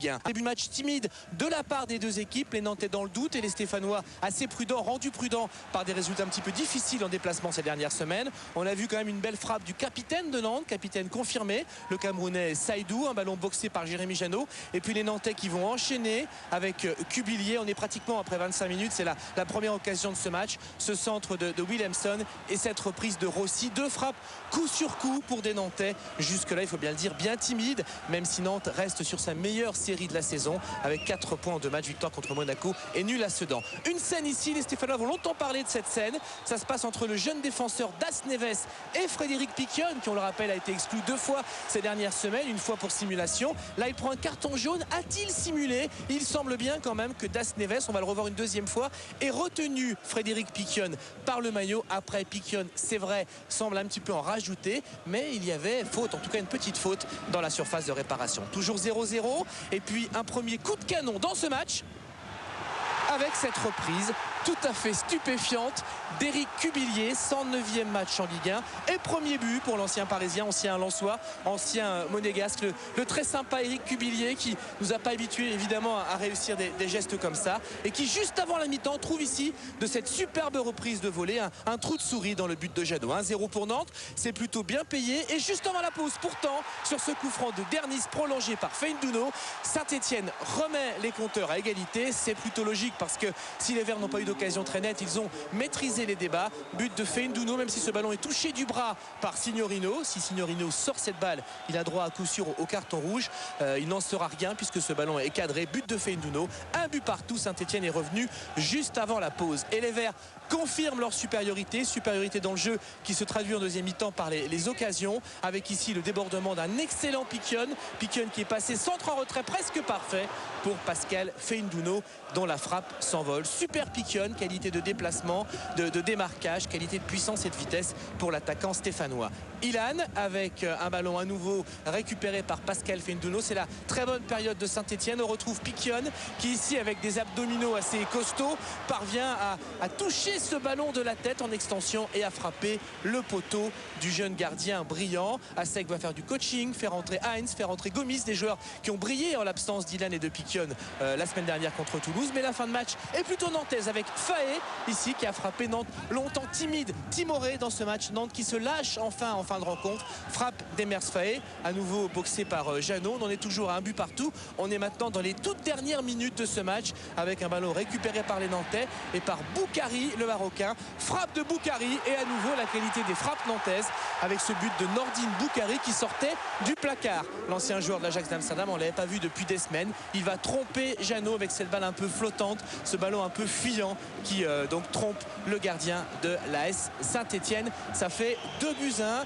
Début de match timide de la part des deux équipes, les Nantais dans le doute et les Stéphanois assez prudents, rendus prudents par des résultats un petit peu difficiles en déplacement ces dernières semaines. On a vu quand même une belle frappe du capitaine de Nantes, capitaine confirmé, le Camerounais Saïdou, un ballon boxé par Jérémy Janot. Et puis les Nantais qui vont enchaîner avec Cubillier. On est pratiquement après 25 minutes, c'est la première occasion de ce match. Ce centre de Williamson et cette reprise de Rossi. Deux frappes coup sur coup pour des Nantais. Jusque-là, il faut bien le dire, bien timide, même si Nantes reste sur sa meilleure série de la saison avec 4 points en 2 matchs, victoire contre Monaco et nul à Sedan. Une scène ici, les Stéphanois vont longtemps parler de cette scène. Ça se passe entre le jeune défenseur Das Neves et Frédéric Piquion, qui on le rappelle a été exclu 2 fois ces dernières semaines, une fois pour simulation. Là il prend un carton jaune. A-t-il simulé? Il semble bien quand même que Das Neves, on va le revoir une deuxième fois, ait retenu Frédéric Piquion par le maillot. Après Piquion, c'est vrai, semble un petit peu en rajouter, mais il y avait faute, en tout cas une petite faute dans la surface de réparation. Toujours 0-0 et puis un premier coup de canon dans ce match avec cette reprise tout à fait stupéfiante d'Éric Cubillier, 109e match en Ligue 1 et premier but pour l'ancien Parisien, ancien Lensois, ancien Monégasque, le très sympa Éric Cubillier qui nous a pas habitués évidemment à réussir des gestes comme ça et qui juste avant la mi-temps trouve ici de cette superbe reprise de volée un trou de souris dans le but de Janot. 1-0 pour Nantes, c'est plutôt bien payé et juste avant la pause pourtant sur ce coup franc de Dernis prolongé par Feindouno, Saint-Etienne remet les compteurs à égalité. C'est plutôt logique parce que si les Verts n'ont pas eu d'occasion très nette, ils ont maîtrisé les débats. But de Feindouno, même si ce ballon est touché du bras par Signorino. Si Signorino sort cette balle, il a droit à coup sûr au carton rouge. Il n'en sera rien puisque ce ballon est cadré. But de Feindouno, un but partout. Saint-Etienne est revenu juste avant la pause et les Verts confirment leur supériorité dans le jeu qui se traduit en deuxième mi-temps par les occasions, avec ici le débordement d'un excellent Piquion qui est passé centre en retrait presque parfait pour Pascal Feindouno dont la frappe s'envole. Super Piquion, qualité de déplacement, de démarquage, qualité de puissance et de vitesse pour l'attaquant stéphanois. Ilan avec un ballon à nouveau récupéré par Pascal Feindouno. C'est la très bonne période de Saint-Etienne. On retrouve Piquion qui ici avec des abdominaux assez costauds parvient à toucher ce ballon de la tête en extension et à frapper le poteau du jeune gardien brillant. Assec va faire du coaching, faire rentrer Heinz, faire rentrer Gomis, des joueurs qui ont brillé en l'absence d'Ilan et de Piquion la semaine dernière contre Toulouse. Mais la fin de match est plutôt nantaise avec Faé ici qui a frappé Nantes longtemps timide, timoré dans ce match. Nantes qui se lâche enfin en fin de rencontre. Frappe d'Emers Faé, à nouveau boxé par Janot. On en est toujours à un but partout. On est maintenant dans les toutes dernières minutes de ce match avec un ballon récupéré par les Nantais et par Boukari, le Marocain. Frappe de Boukari et à nouveau la qualité des frappes nantaises avec ce but de Nordine Boukari qui sortait du placard. L'ancien joueur de l'Ajax d'Amsterdam, on ne l'avait pas vu depuis des semaines. Il va tromper Janot avec cette balle un peu flottante, ce ballon un peu fuyant qui donc trompe le gardien de l'AS Saint-Etienne. Ça fait 2-1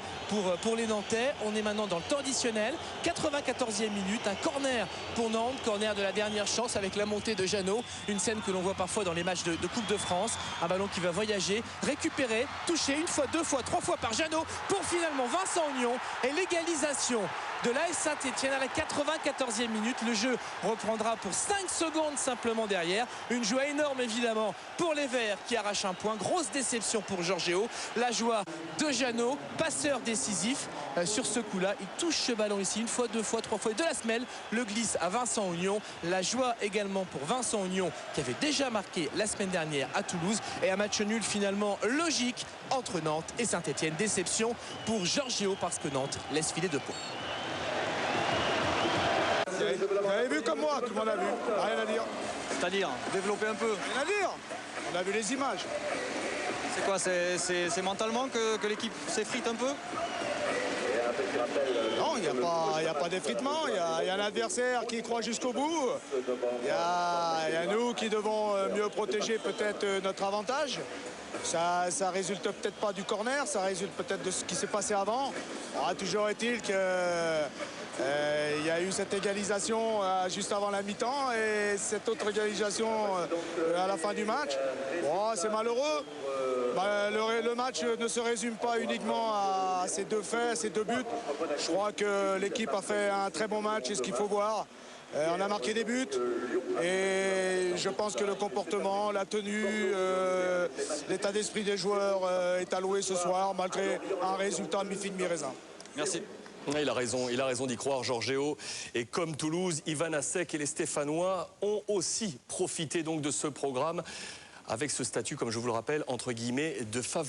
pour les Nantais. On est maintenant dans le temps additionnel, 94e minute, un corner pour Nantes, corner de la dernière chance avec la montée de Janot, une scène que l'on voit parfois dans les matchs de Coupe de France. Un ballon qui va voyager, récupéré, touché une fois, 2 fois, 3 fois par Janot pour finalement Vincent Aignan et l'égalisation de l'AS Saint-Etienne à la 94e minute. Le jeu reprendra pour 5 secondes simplement derrière. Une joie énorme évidemment pour les Verts qui arrachent un point. Grosse déception pour Georgio. La joie de Janot, passeur décisif sur ce coup-là. Il touche ce ballon ici une fois, 2 fois, 3 fois et de la semelle le glisse à Vincent Aignan. La joie également pour Vincent Aignan qui avait déjà marqué la semaine dernière à Toulouse. Et un match nul finalement logique entre Nantes et Saint-Etienne. Déception pour Georgio parce que Nantes laisse filer 2 points. Vous avez vu comme moi, tout le monde a vu. Rien à dire. C'est-à-dire, développer un peu. Rien à dire. On a vu les images. C'est quoi? C'est mentalement que l'équipe s'effrite un peu? Non, il n'y a pas d'effritement. Il y a un adversaire qui croit jusqu'au bout. Il y a nous qui devons mieux protéger peut-être notre avantage. Ça résulte peut-être pas du corner, ça résulte peut-être de ce qui s'est passé avant. Toujours est-il que il y a eu cette égalisation juste avant la mi-temps et cette autre égalisation à la fin du match. Bon, c'est malheureux. Le match ne se résume pas uniquement à ces 2 faits, ces 2 buts. Je crois que l'équipe a fait un très bon match, c'est ce qu'il faut voir. On a marqué des buts et je pense que le comportement, la tenue, l'état d'esprit des joueurs est alloué ce soir malgré un résultat mi-figue mi-raisin. Merci. Il a raison d'y croire, Georgeo. Et comme Toulouse, Ivan Asek et les Stéphanois ont aussi profité donc de ce programme avec ce statut, comme je vous le rappelle, entre guillemets, de favori.